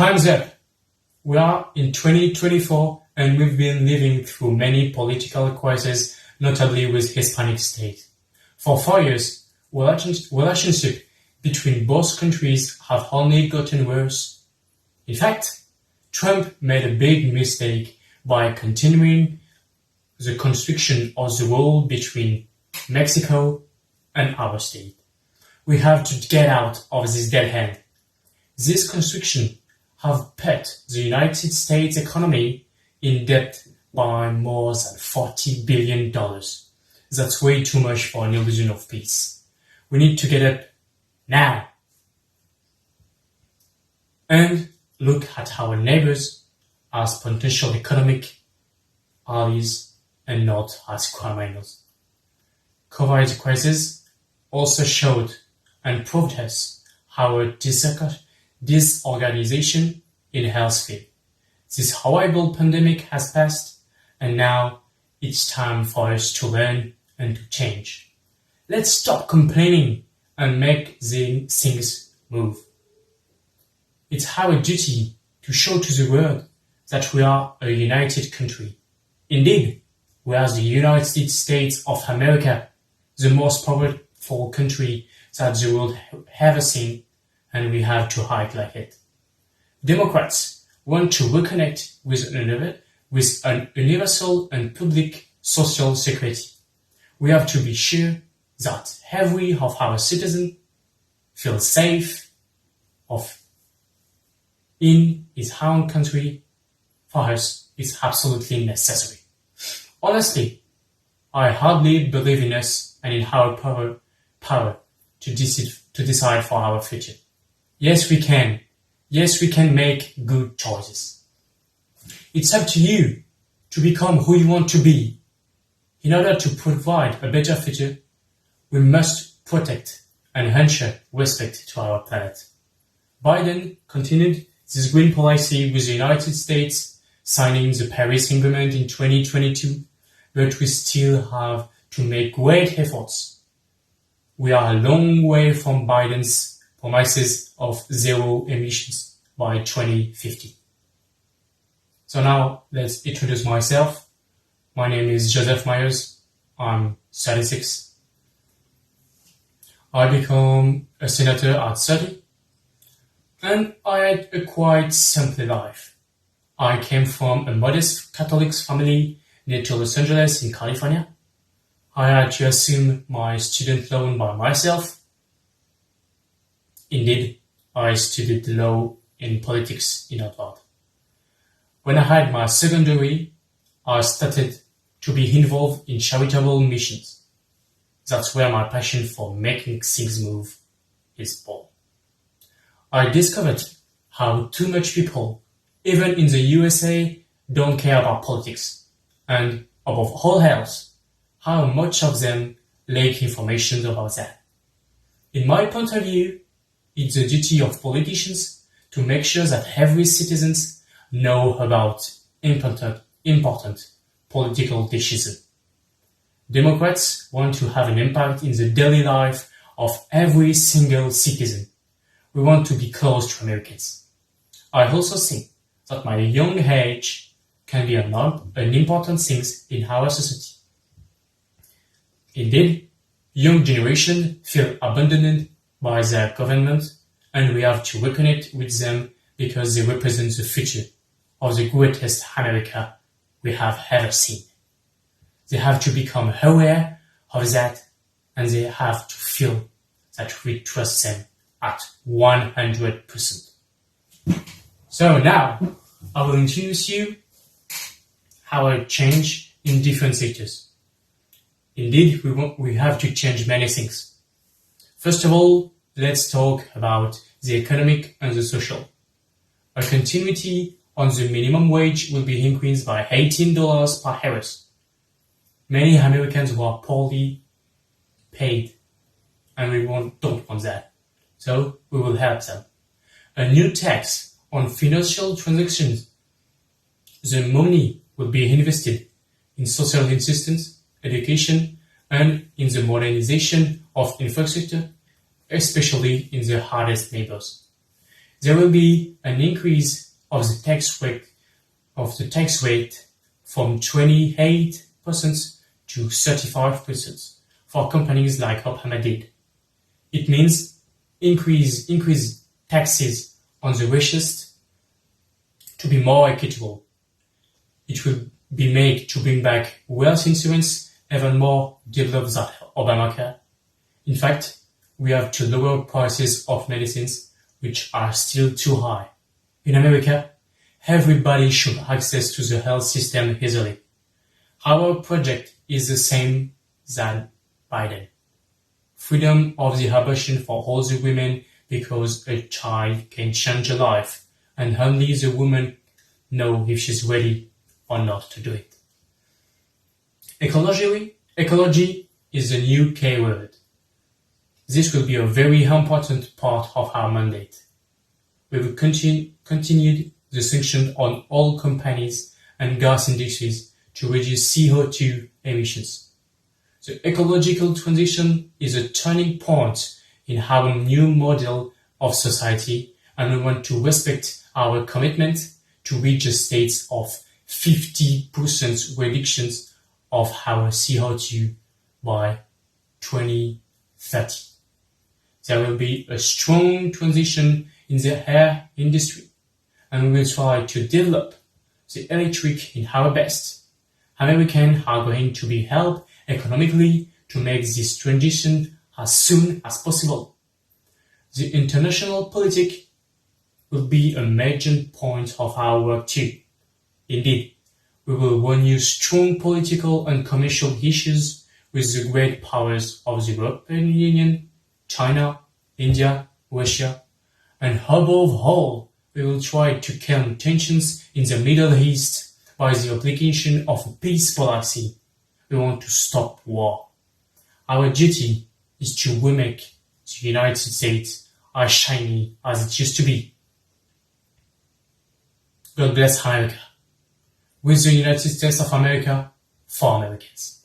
Time's up. We are in 2024 and we've been living through many political crises, notably with Hispanic state. For 4 years, relationship between both countries have only gotten worse. In fact, Trump made a big mistake by continuing the construction of the wall between Mexico and our state. We have to get out of this dead end. This construction have put the United States economy in debt by more than $40 billion. That's way too much for an illusion of peace. We need to get up now. And look at our neighbors as potential economic allies and not as criminals. COVID crisis also showed and proved us our disorganization in healthcare. This horrible pandemic has passed, and now it's time for us to learn and to change. Let's stop complaining and make the things move. It's our duty to show to the world that we are a united country. Indeed, we are the United States of America, the most powerful country that the world ever seen, and we have to act like it. Democrats want to reconnect with an universal and public social security. We have to be sure that every of our citizens feels safe in his own country. For us, it's absolutely necessary. Honestly, I hardly believe in us and in our power to decide for our future. Yes, we can. Yes, we can make good choices. It's up to you to become who you want to be. In order to provide a better future, we must protect and ensure respect to our planet. Biden continued this green policy with the United States signing the Paris Agreement in 2022, but we still have to make great efforts. We are a long way from Biden's promises of zero emissions by 2050. So now let's introduce myself. My name is Joseph Myers. I'm 36. I became a senator at 30, and I had a quite simple life. I came from a modest Catholic family near to Los Angeles in California. I had to assume my student loan by myself. Indeed, I studied law and politics in Harvard. When I had my secondary, I started to be involved in charitable missions. That's where my passion for making things move is born. I discovered how too much people, even in the USA, don't care about politics, and above all else, how much of them lack information about that. In my point of view, it's the duty of politicians to make sure that every citizen know about important political decisions. Democrats want to have an impact in the daily life of every single citizen. We want to be close to Americans. I also think that my young age can be an important thing in our society. Indeed, young generation feel abandoned by their government, and we have to reconnect with them because they represent the future of the greatest America we have ever seen. They have to become aware of that, and they have to feel that we trust them at 100%. So now, I will introduce you our change in different sectors. Indeed, we have to change many things. First of all, let's talk about the economic and the social. A continuity on the minimum wage will be increased by $18 per hour. Many Americans who are poorly paid, and we don't want that. So we will help them. A new tax on financial transactions. The money will be invested in social assistance, education, and in the modernization of infrastructure, especially in the hardest neighbors. There will be an increase of the tax rate from 28% to 35% for companies like Obama did. It means increase taxes on the richest to be more equitable. It will be made to bring back wealth insurance even more developed than Obamacare. In fact, we have to lower prices of medicines, which are still too high. In America, everybody should have access to the health system easily. Our project is the same as Biden. Freedom of the abortion for all the women because a child can change a life and only the woman know if she's ready or not to do it. Ecology is the new K word. This will be a very important part of our mandate. We will continue the sanction on all companies and gas industries to reduce CO2 emissions. The ecological transition is a turning point in our new model of society, and we want to respect our commitment to reach a state of 50% reductions of our CO2 by 2030. There will be a strong transition in the air industry, and we will try to develop the electric in our best. Americans are going to be helped economically to make this transition as soon as possible. The international politics will be a major point of our work too. Indeed, we will renew strong political and commercial issues with the great powers of the European Union, China, India, Russia, and above all, we will try to calm tensions in the Middle East by the application of a peace policy. We want to stop war. Our duty is to remake the United States as shiny as it used to be. God bless America. With the United States of America, for Americans.